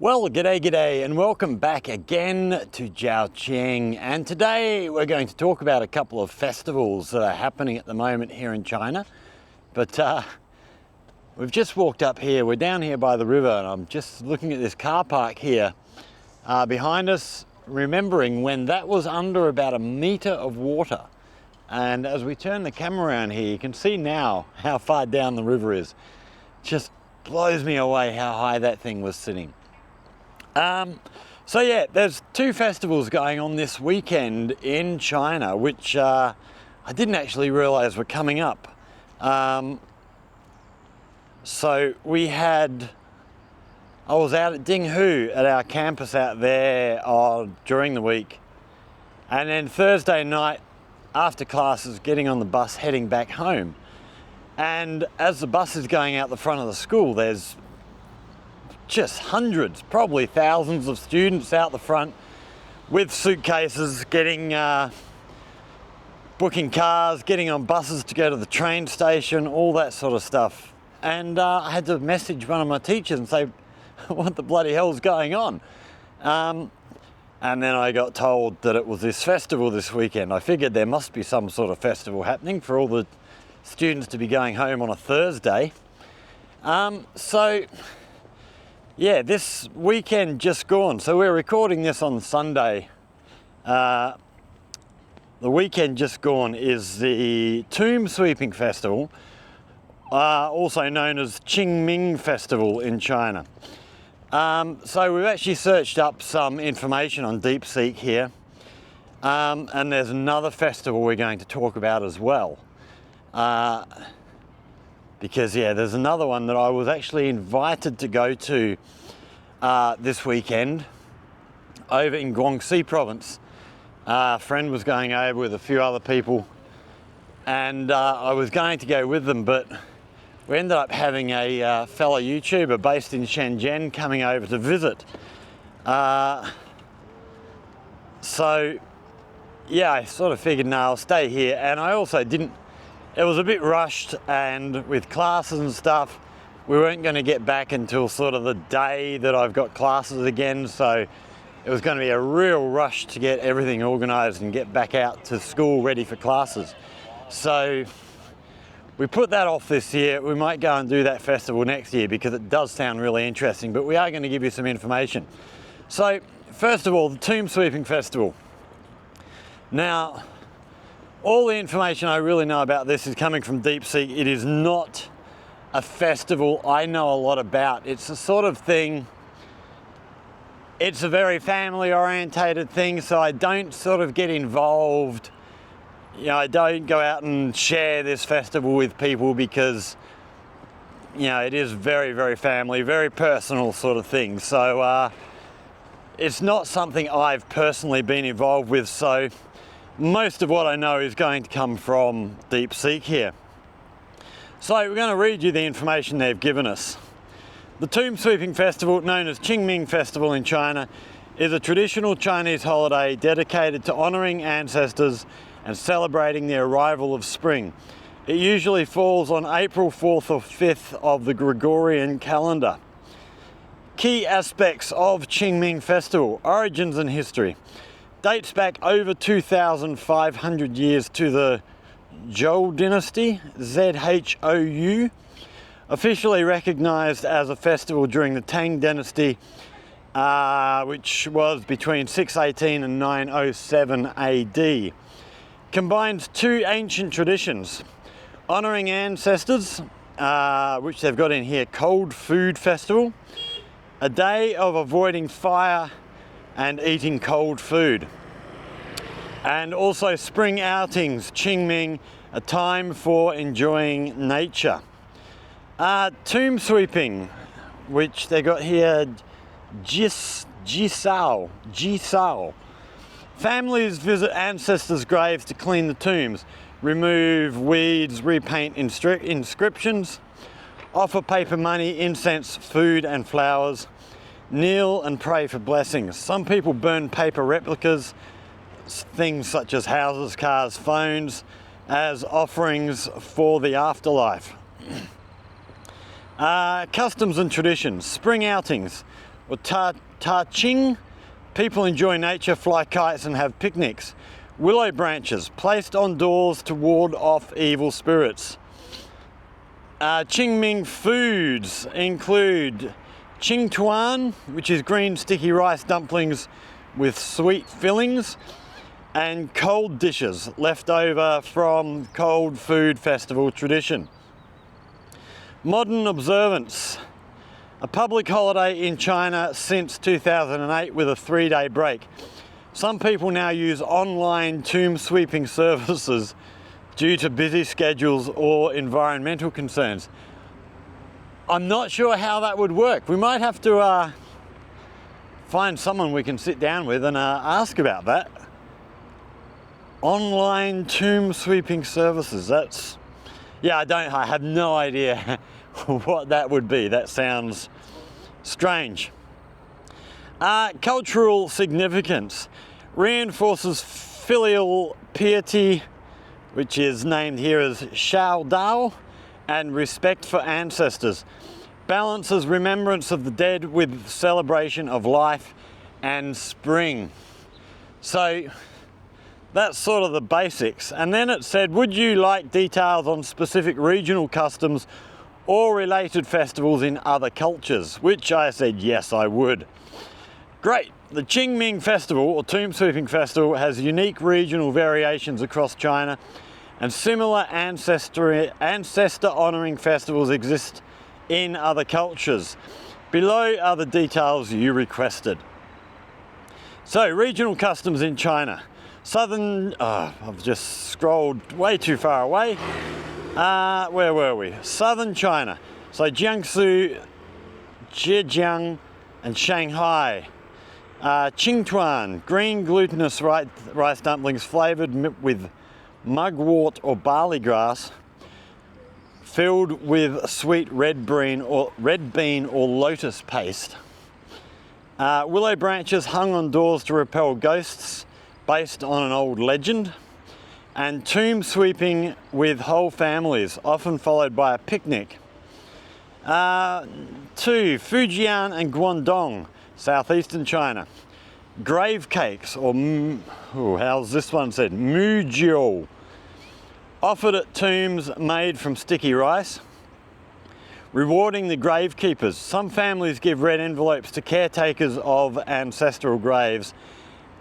Well, g'day, and welcome back again to Jiaoqing. And today we're going to talk about a couple of festivals that are happening at the moment here in China. But we've just walked up here, we're down here by the river, and I'm just looking at this car park here behind us, remembering when that was under about a metre of water. And as we turn the camera around here, you can see now how far down the river is. Just blows me away how high that thing was sitting. So yeah, there's two festivals going on this weekend in China, which I didn't actually realize were coming up. So I was out at Dinghu at our campus out there during the week, and then Thursday night after classes, getting on the bus heading back home. And as the bus is going out the front of the school, there's just hundreds, probably thousands of students out the front with suitcases, booking cars, getting on buses to go to the train station, all that sort of stuff. And I had to message one of my teachers and say, what the bloody hell's going on? And then I got told that it was this festival this weekend. I figured there must be some sort of festival happening for all the students to be going home on a Thursday. Yeah, this weekend just gone. So we're recording this on Sunday. The weekend just gone is the Tomb Sweeping Festival, also known as Qingming Festival in China. So we've actually searched up some information on DeepSeek here. And there's another festival we're going to talk about as well. Because yeah, there's another one that I was actually invited to go to this weekend over in Guangxi Province. A friend was going over with a few other people, and I was going to go with them, but we ended up having a fellow YouTuber based in Shenzhen coming over to visit. So yeah, I sort of figured, no, I'll stay here. And I also it was a bit rushed, and with classes and stuff, we weren't going to get back until sort of the day that I've got classes again, so it was going to be a real rush to get everything organised and get back out to school ready for classes. So we put that off this year. We might go and do that festival next year because it does sound really interesting, but we are going to give you some information. So first of all, the Tomb Sweeping Festival. Now, all the information I really know about this is coming from DeepSeek. It is not a festival I know a lot about. It's a sort of thing, it's a very family orientated thing, so I don't sort of get involved. You know, I don't go out and share this festival with people because, you know, it is very, very family, very personal sort of thing. So it's not something I've personally been involved with, so most of what I know is going to come from DeepSeek here. So we're going to read you the information they've given us. The Tomb Sweeping Festival, known as Qingming Festival in China, is a traditional Chinese holiday dedicated to honouring ancestors and celebrating the arrival of spring. It usually falls on April 4th or 5th of the Gregorian calendar. Key aspects of Qingming Festival: origins and history. Dates back over 2,500 years to the Zhou dynasty, Z-H-O-U, officially recognized as a festival during the Tang dynasty, which was between 618 and 907 AD. Combines two ancient traditions: honoring ancestors, which they've got in here, Cold Food Festival, a day of avoiding fire and eating cold food. And also spring outings, Qingming, a time for enjoying nature. Tomb sweeping, which they got here, Jisao. Families visit ancestors' graves to clean the tombs, remove weeds, repaint inscriptions, offer paper money, incense, food and flowers, kneel and pray for blessings. Some people burn paper replicas, things such as houses, cars, phones, as offerings for the afterlife. Customs and traditions. Spring outings. or Ta Ching. People enjoy nature, fly kites and have picnics. Willow branches placed on doors to ward off evil spirits. Qingming foods include Qingtuan, which is green sticky rice dumplings with sweet fillings, and cold dishes left over from cold food festival tradition. Modern observance. A public holiday in China since 2008 with a 3-day break. Some people now use online tomb sweeping services due to busy schedules or environmental concerns. I'm not sure how that would work. We might have to find someone we can sit down with and ask about that. Online tomb sweeping services, that's, yeah, I have no idea what that would be. That sounds strange. Cultural significance reinforces filial piety, which is named here as Shao Dao, and respect for ancestors. Balances remembrance of the dead with celebration of life and spring. So that's sort of the basics. And then it said, would you like details on specific regional customs or related festivals in other cultures? Which I said, yes, I would. Great. The Qingming Festival, or Tomb Sweeping Festival, has unique regional variations across China, and similar ancestor honouring festivals exist in other cultures. Below are the details you requested. So, regional customs in China. Southern, I've just scrolled way too far away. Where were we? Southern China. So Jiangsu, Zhejiang and Shanghai. Qingtuan, green glutinous rice dumplings flavoured with mugwort or barley grass, filled with sweet red bean or lotus paste. Willow branches hung on doors to repel ghosts, based on an old legend. And tomb sweeping with whole families, often followed by a picnic. 2. Fujian and Guangdong, southeastern China. Grave cakes, or how's this one said? Mujiu, offered at tombs made from sticky rice, rewarding the grave keepers. Some families give red envelopes to caretakers of ancestral graves,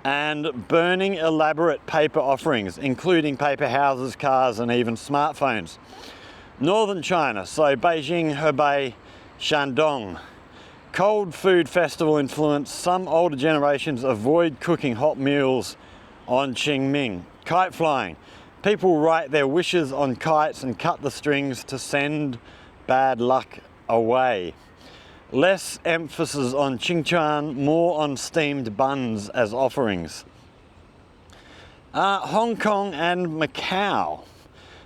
and burning elaborate paper offerings, including paper houses, cars, and even smartphones. Northern China, so Beijing, Hebei, Shandong. Cold food festival influence. Some older generations avoid cooking hot meals on Qingming. Kite flying. People write their wishes on kites and cut the strings to send bad luck away. Less emphasis on Qingchuan, more on steamed buns as offerings. Hong Kong and Macau.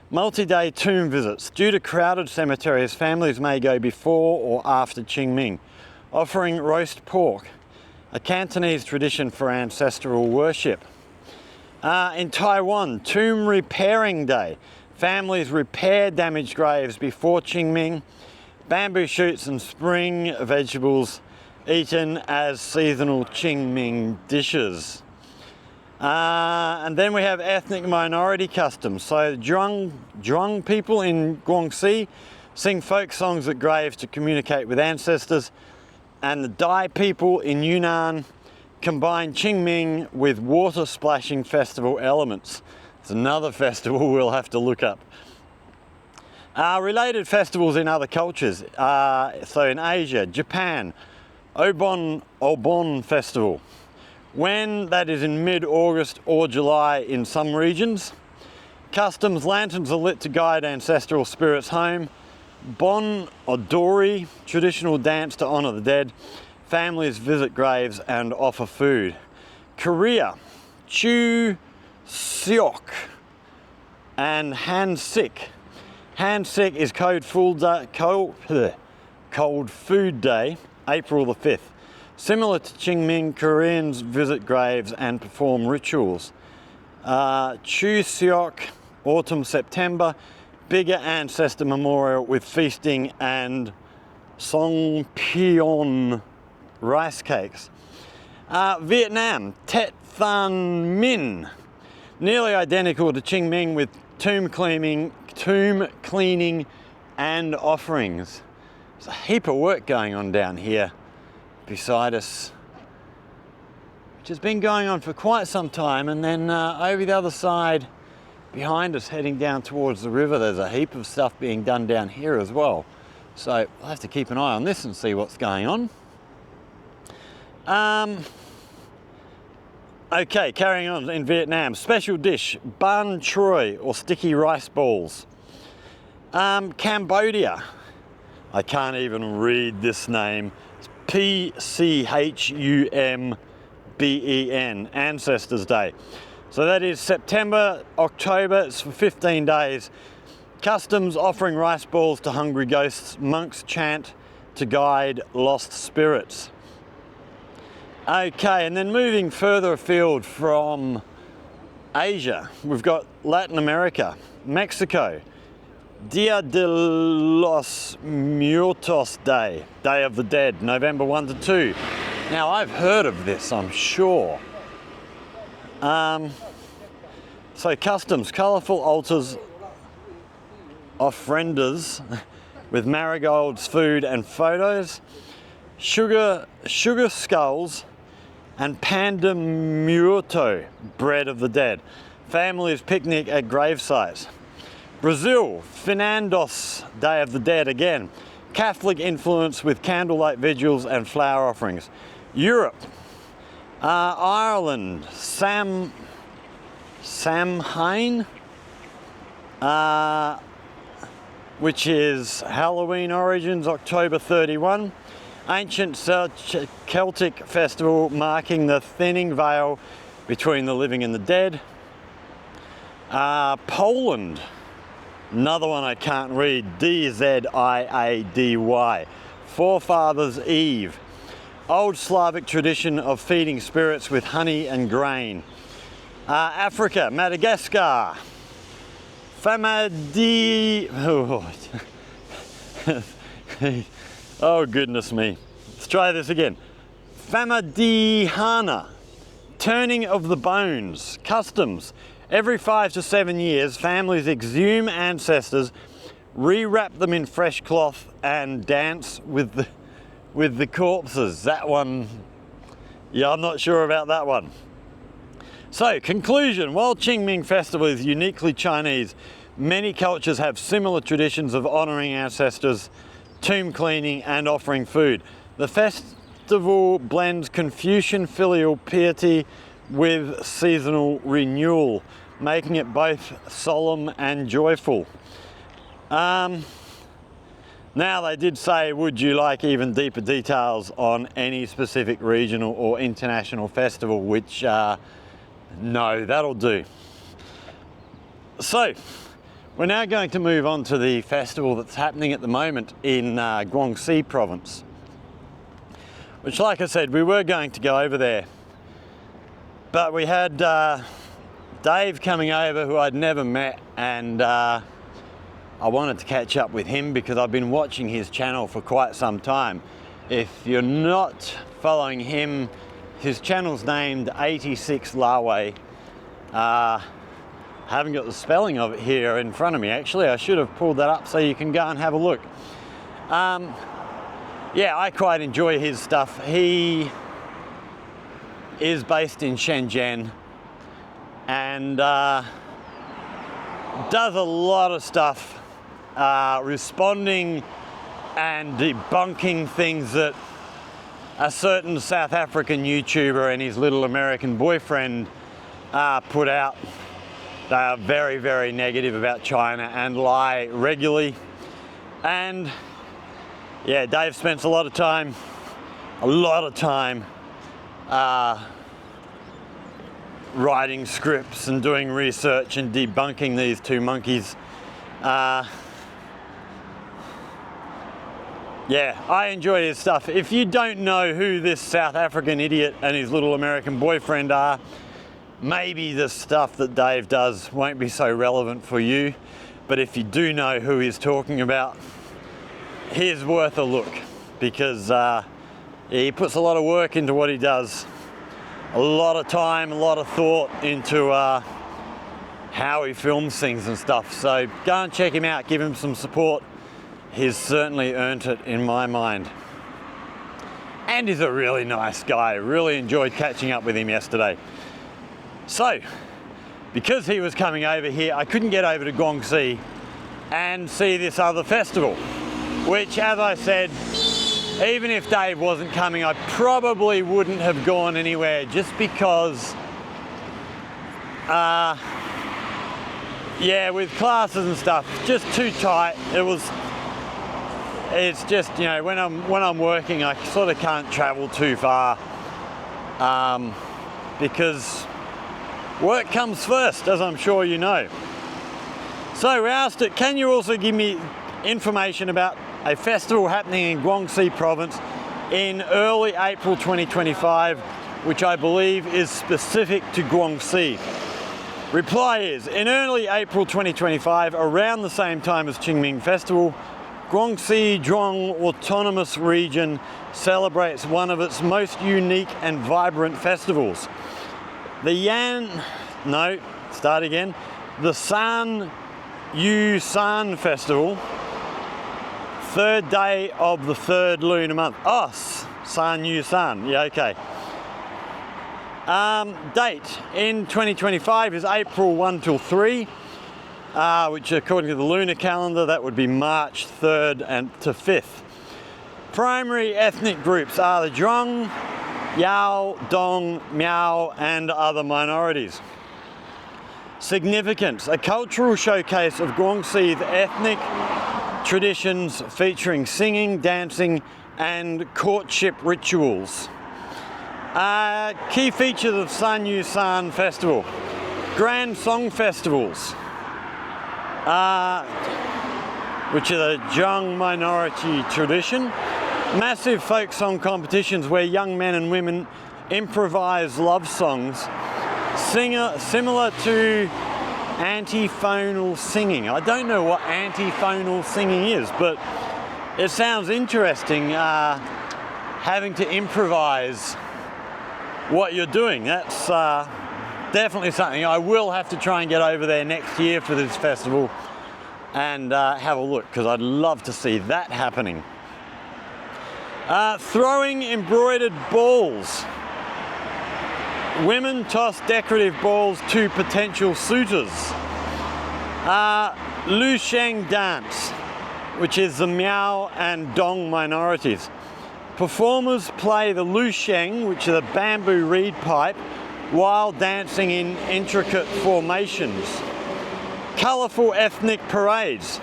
Multi-day tomb visits. Due to crowded cemeteries, families may go before or after Qingming, offering roast pork, a Cantonese tradition for ancestral worship. In Taiwan, Tomb Repairing Day. Families repair damaged graves before Qingming. Bamboo shoots and spring vegetables eaten as seasonal Qingming dishes. And then we have ethnic minority customs. So Zhuang people in Guangxi sing folk songs at graves to communicate with ancestors. And the Dai people in Yunnan combine Qingming with water splashing festival elements. It's another festival we'll have to look up. Related festivals in other cultures. So in Asia, Japan, Obon Festival. When that is in mid-August or July in some regions. Customs, lanterns are lit to guide ancestral spirits home. Bon Odori, traditional dance to honour the dead. Families visit graves and offer food. Korea, Chu Seok and Han Sik. Han Sik is Cold Food Day, April the 5th. Similar to Qingming, Koreans visit graves and perform rituals. Chu Seok, autumn, September, bigger ancestor memorial with feasting and Songpyeon rice cakes. Vietnam, Tet Thanh Minh, nearly identical to Qingming with tomb cleaning and offerings. There's a heap of work going on down here beside us, which has been going on for quite some time. And then over the other side behind us, heading down towards the river, there's a heap of stuff being done down here as well. So I'll have to keep an eye on this and see what's going on. Okay, carrying on in Vietnam. Special dish, banh troy, or sticky rice balls. Cambodia. I can't even read this name. It's P-C-H-U-M-B-E-N, Ancestors Day. So that is September, October, it's for 15 days. Customs offering rice balls to hungry ghosts. Monks chant to guide lost spirits. Okay, and then moving further afield from Asia, we've got Latin America, Mexico. Dia de los Muertos Day, Day of the Dead, November 1 to 2. Now, I've heard of this, I'm sure. So customs, colourful altars, ofrendas with marigolds, food and photos, sugar skulls, and panda muerto, bread of the dead. Families picnic at grave sites. Brazil, Finandos, Day of the Dead again. Catholic influence with candlelight vigils and flower offerings. Europe, Ireland, Samhain, which is Halloween origins, October 31. Ancient Celtic festival marking the thinning veil between the living and the dead. Poland, another one I can't read, D-Z-I-A-D-Y, Forefathers' Eve, old Slavic tradition of feeding spirits with honey and grain. Africa, Madagascar, Famadi, oh goodness me, let's try this again. Famadihana, turning of the bones, customs. Every 5 to 7 years, families exhume ancestors, rewrap them in fresh cloth and dance with the corpses. That one, yeah, I'm not sure about that one. So, conclusion, while Qingming Festival is uniquely Chinese, many cultures have similar traditions of honouring ancestors, tomb cleaning and offering food. The festival blends Confucian filial piety with seasonal renewal, making it both solemn and joyful. Now they did say, would you like even deeper details on any specific regional or international festival, which no, that'll do. So we're now going to move on to the festival that's happening at the moment in Guangxi Province, which, like I said, we were going to go over there, but we had Dave coming over, who I'd never met, and I wanted to catch up with him because I've been watching his channel for quite some time. If you're not following him, his channel's named 86 Laoway. I haven't got the spelling of it here in front of me, actually. I should have pulled that up so you can go and have a look. Yeah, I quite enjoy his stuff. He is based in Shenzhen and does a lot of stuff responding and debunking things that a certain South African YouTuber and his little American boyfriend put out. They are very, very negative about China and lie regularly. And yeah, Dave spends a lot of time writing scripts and doing research and debunking these two monkeys. Yeah, I enjoy his stuff. If you don't know who this South African idiot and his little American boyfriend are, maybe the stuff that Dave does won't be so relevant for you. But if you do know who he's talking about, he's worth a look, because He puts a lot of work into what he does. A lot of time, a lot of thought into how he films things and stuff. So go and check him out, give him some support. He's certainly earned it in my mind. And he's a really nice guy. Really enjoyed catching up with him yesterday. So, because he was coming over here, I couldn't get over to Guangxi and see this other festival, which, as I said, even if Dave wasn't coming, I probably wouldn't have gone anywhere, just because, yeah, with classes and stuff, just too tight. It's just, you know, when I'm working, I sort of can't travel too far, because work comes first, as I'm sure you know. So we asked it, can you also give me information about a festival happening in Guangxi Province in early April 2025, which I believe is specific to Guangxi? Reply is, in early April 2025, around the same time as Qingming Festival, Guangxi Zhuang Autonomous Region celebrates one of its most unique and vibrant festivals. The San Yue San Festival, third day of the third lunar month. Oh, San Yue San, yeah, okay. Date in 2025 is April 1 till 3, which according to the lunar calendar, that would be March 3rd to 5th. Primary ethnic groups are the Zhuang, Yao, Dong, Miao, and other minorities. Significance: a cultural showcase of Guangxi's ethnic traditions featuring singing, dancing, and courtship rituals. Key features of San Yue San Festival: grand song festivals, which are the Zhuang minority tradition. Massive folk song competitions where young men and women improvise love songs, similar to antiphonal singing. I don't know what antiphonal singing is, but it sounds interesting, having to improvise what you're doing. That's definitely something. I will have to try and get over there next year for this festival and have a look, because I'd love to see that happening. Throwing embroidered balls. Women toss decorative balls to potential suitors. Lu Sheng dance, which is the Miao and Dong minorities. Performers play the Lu Sheng, which is a bamboo reed pipe, while dancing in intricate formations. Colourful ethnic parades.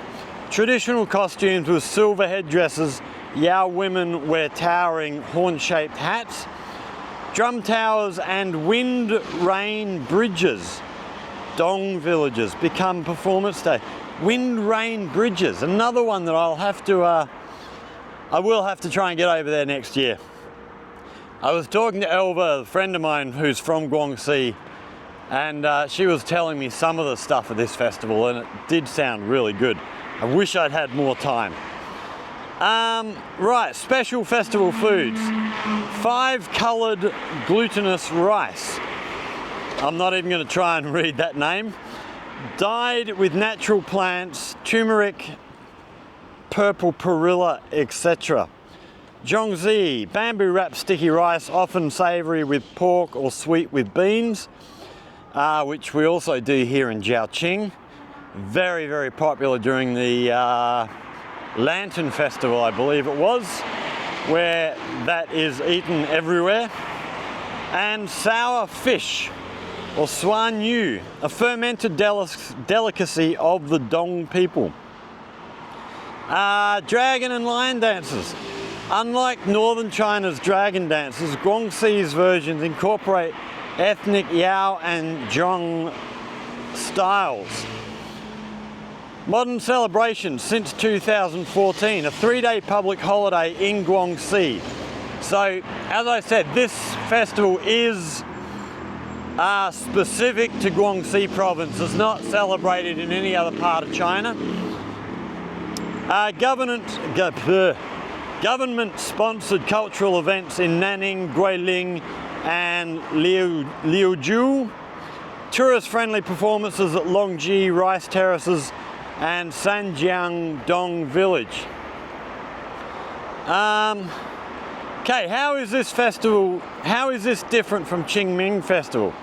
Traditional costumes with silver headdresses. Yao women wear towering horn-shaped hats. Drum towers and wind rain bridges. Dong villages become performance day. Wind rain bridges, another one that I will have to try and get over there next year. I was talking to Elva, a friend of mine who's from Guangxi, and she was telling me some of the stuff at this festival, and it did sound really good. I wish I'd had more time. Right, special festival foods. 5-coloured glutinous rice. I'm not even going to try and read that name. Dyed with natural plants, turmeric, purple perilla, etc. Zhongzi, bamboo wrapped sticky rice, often savoury with pork or sweet with beans, which we also do here in Zhaoqing. Very, very popular during the Lantern Festival, I believe it was, where that is eaten everywhere. And sour fish, or San Yue, a fermented delicacy of the Dong people. Dragon and lion dances. Unlike northern China's dragon dances, Guangxi's versions incorporate ethnic Yao and Zhuang styles. Modern celebrations since 2014, a 3-day public holiday in Guangxi. So, as I said, this festival is specific to Guangxi Province. It's not celebrated in any other part of China. Government Government-sponsored cultural events in Nanning, Guilin and Liuzhou. Tourist-friendly performances at Longji Rice Terraces and Sanjiang Village. Okay, how is this festival, how is this different from Qingming Festival?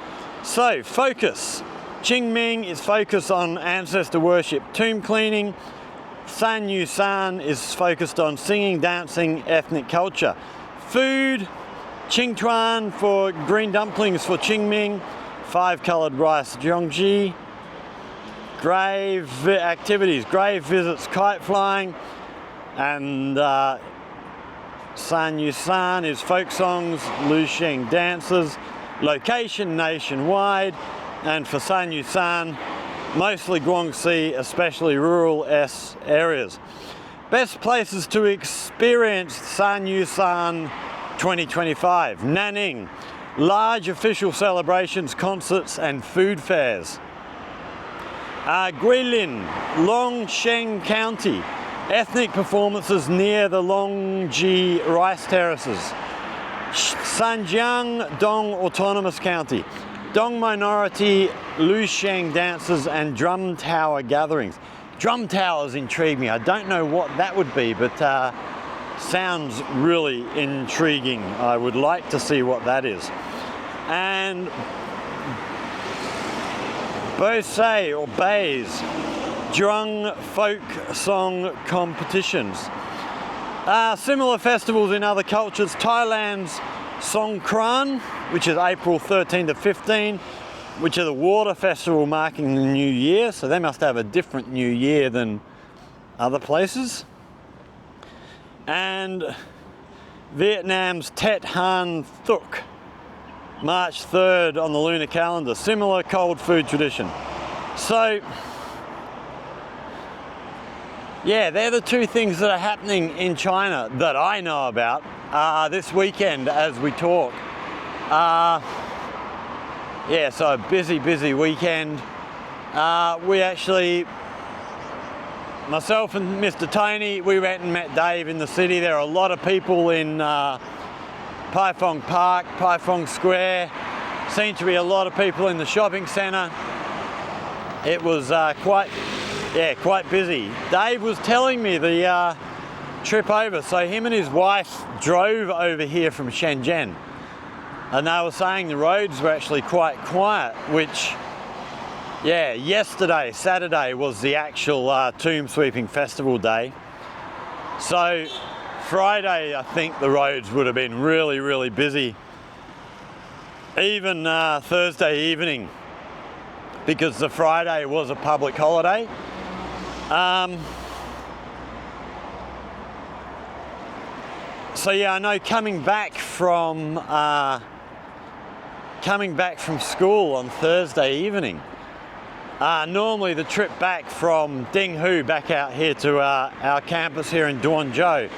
So, focus. Qingming is focused on ancestor worship, tomb cleaning. San Yue San is focused on singing, dancing, ethnic culture. Food, Qingtuan for green dumplings for Qingming, 5-coloured rice Guangxi. Grave activities, grave visits, kite flying, and San Yue San is folk songs, Lusheng dances. Location nationwide, and for San Yue San, mostly Guangxi, especially rural areas. Best places to experience San Yue San 2025. Nanning, large official celebrations, concerts and food fairs. Guilin, Longsheng County, ethnic performances near the Longji Rice Terraces. Sanjiang Dong Autonomous County, Dong minority Lusheng dances and drum tower gatherings. Drum towers intrigue me. I don't know what that would be, but sounds really intriguing. I would like to see what that is. And Bosei or Bays, Drung folk song competitions. Similar festivals in other cultures. Thailand's Songkran, which is April 13 to 15, which is a water festival marking the new year, so they must have a different new year than other places. And Vietnam's Tet Han Thuk, March 3rd on the lunar calendar, similar cold food tradition. So, yeah, they're the two things that are happening in China that I know about this weekend as we talk. Yeah, so a busy weekend. We actually, myself and Mr. Tony, we went and met Dave in the city. There are a lot of people in Pai Phong Park, Pai Phong Square. Seemed to be a lot of people in the shopping centre. It was quite busy. Dave was telling me the trip over. So him and his wife drove over here from Shenzhen. And they were saying the roads were actually quite quiet, which, yeah, yesterday, Saturday, was the actual tomb sweeping festival day. So Friday, I think the roads would have been really busy. Even Thursday evening, because the Friday was a public holiday. So yeah, I know coming back from school on Thursday evening, normally the trip back from Dinghu back out here to our campus here in Duanzhou,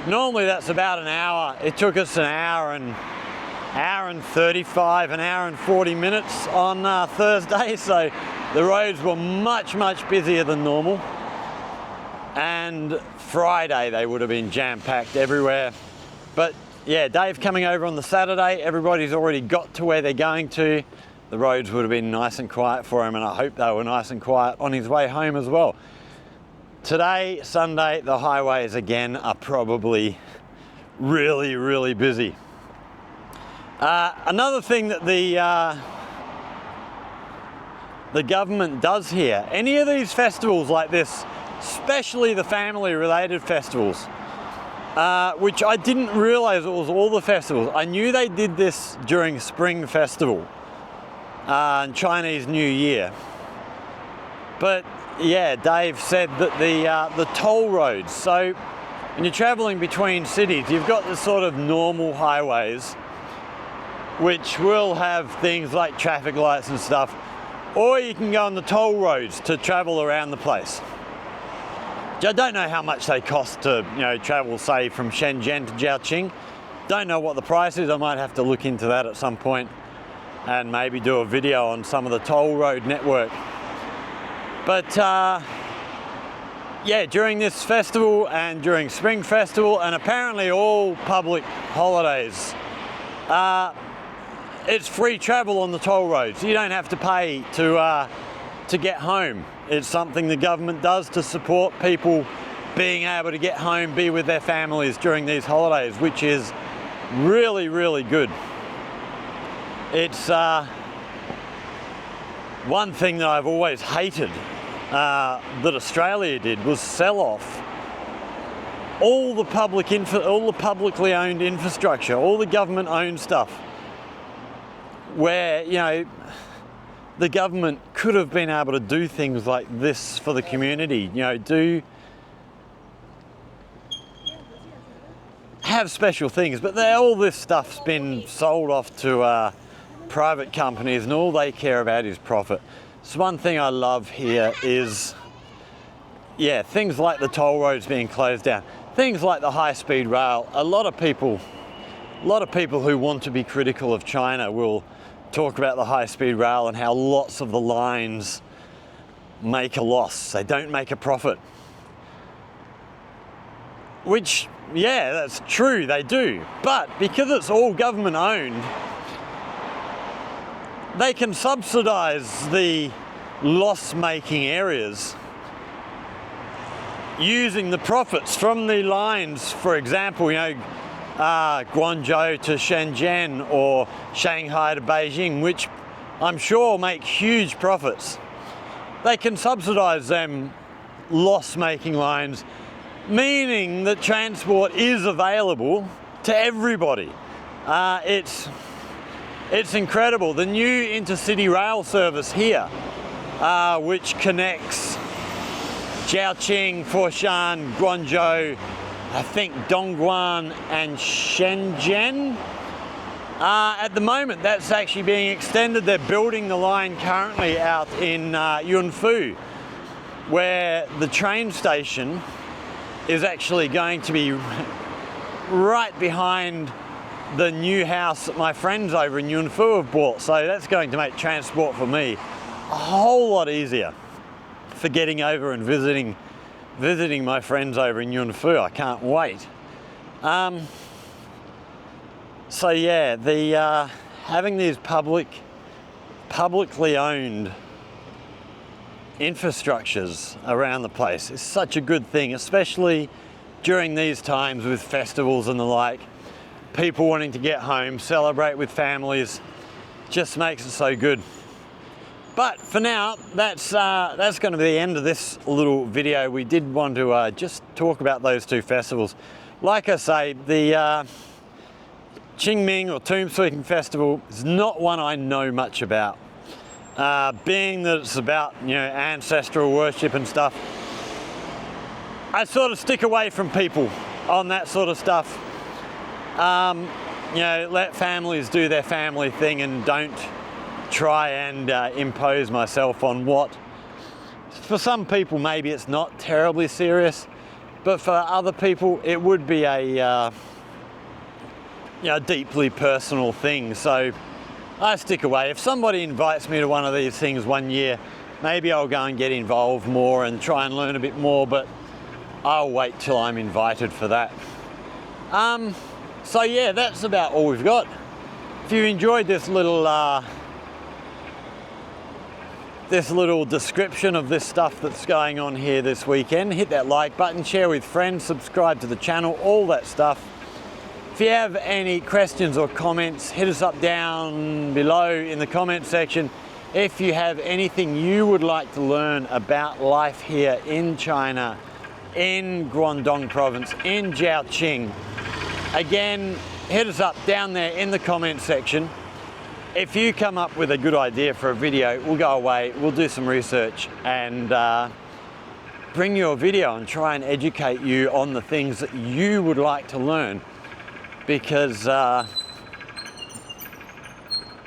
normally that's about an hour. It took us an hour and 35, an hour and 40 minutes on Thursday, so the roads were much busier than normal. And Friday they would have been jam-packed everywhere. But yeah, Dave coming over on the Saturday, everybody's already got to where they're going to. The roads would have been nice and quiet for him, and I hope they were nice and quiet on his way home as well. Today, Sunday, the highways again are probably really busy. Another thing that the government does here, any of these festivals like this, especially the family-related festivals, which I didn't realize it was all the festivals. I knew they did this during Spring Festival and Chinese New Year. But yeah, Dave said that the toll roads, so when you're traveling between cities, you've got the sort of normal highways, which will have things like traffic lights and stuff, or you can go on the toll roads to travel around the place. I don't know how much they cost to, travel, say, from Shenzhen to Jiaoqing. Don't know what the price is. I might have to look into that at some point and maybe do a video on some of the toll road network. But yeah, during this festival and during Spring Festival and apparently all public holidays, it's free travel on the toll roads. You don't have to pay to get home. It's something the government does to support people being able to get home, be with their families during these holidays, which is really, really good. It's one thing that I've always hated that Australia did was sell off all the publicly owned infrastructure, all the government-owned stuff, where, you know, the government could have been able to do things like this for the community, you know, have special things, but all this stuff's been sold off to private companies, and all they care about is profit. So one thing I love here is, yeah, things like the toll roads being closed down, things like the high-speed rail. A lot of people who want to be critical of China will talk about the high-speed rail and how lots of the lines make a loss. They don't make a profit. Which, yeah, that's true, they do. But because it's all government owned, they can subsidize the loss-making areas using the profits from the lines, for example, you know, Guangzhou to Shenzhen or Shanghai to Beijing, which I'm sure make huge profits. They can subsidize them loss-making lines, meaning that transport is available to everybody. It's incredible. The new intercity rail service here, which connects Jiaoqing, Foshan, Guangzhou, I think Dongguan and Shenzhen. At the moment, that's actually being extended. They're building the line currently out in Yunfu, where the train station is actually going to be right behind the new house that my friends over in Yunfu have bought. So that's going to make transport for me a whole lot easier for getting over and visiting my friends over in Yunfu. I can't wait. So yeah, the having these publicly owned infrastructures around the place is such a good thing, especially during these times with festivals and the like. People wanting to get home, celebrate with families, just makes it so good. But for now, that's going to be the end of this little video. We did want to just talk about those two festivals. Like I say, the Qingming or Tomb Sweeping Festival is not one I know much about. Being that it's about, you know, ancestral worship and stuff, I sort of stick away from people on that sort of stuff. You know, let families do their family thing and don't try and impose myself on what, for some people maybe it's not terribly serious, but for other people it would be a you know, deeply personal thing. So I stick away. If somebody invites me to one of these things one year, maybe I'll go and get involved more and try and learn a bit more, but I'll wait till I'm invited for that. So yeah, that's about all we've got. If you enjoyed this little description of this stuff that's going on here this weekend, hit that like button, share with friends, subscribe to the channel, all that stuff. If you have any questions or comments, hit us up down below in the comment section. If you have anything you would like to learn about life here in China, in Guangdong Province, in Jiaoqing, again, hit us up down there in the comment section. If you come up with a good idea for a video, we'll go away, we'll do some research and bring you a video and try and educate you on the things that you would like to learn. Because, yeah,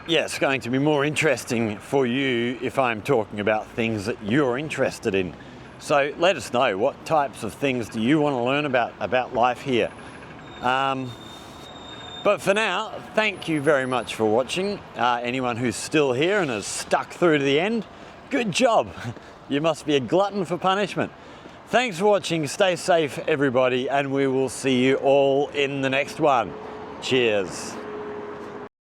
it's going to be more interesting for you if I'm talking about things that you're interested in. So let us know, what types of things do you want to learn about life here? But for now, thank you very much for watching. Anyone who's still here and has stuck through to the end, good job. You must be a glutton for punishment. Thanks for watching. Stay safe, everybody, and we will see you all in the next one. Cheers.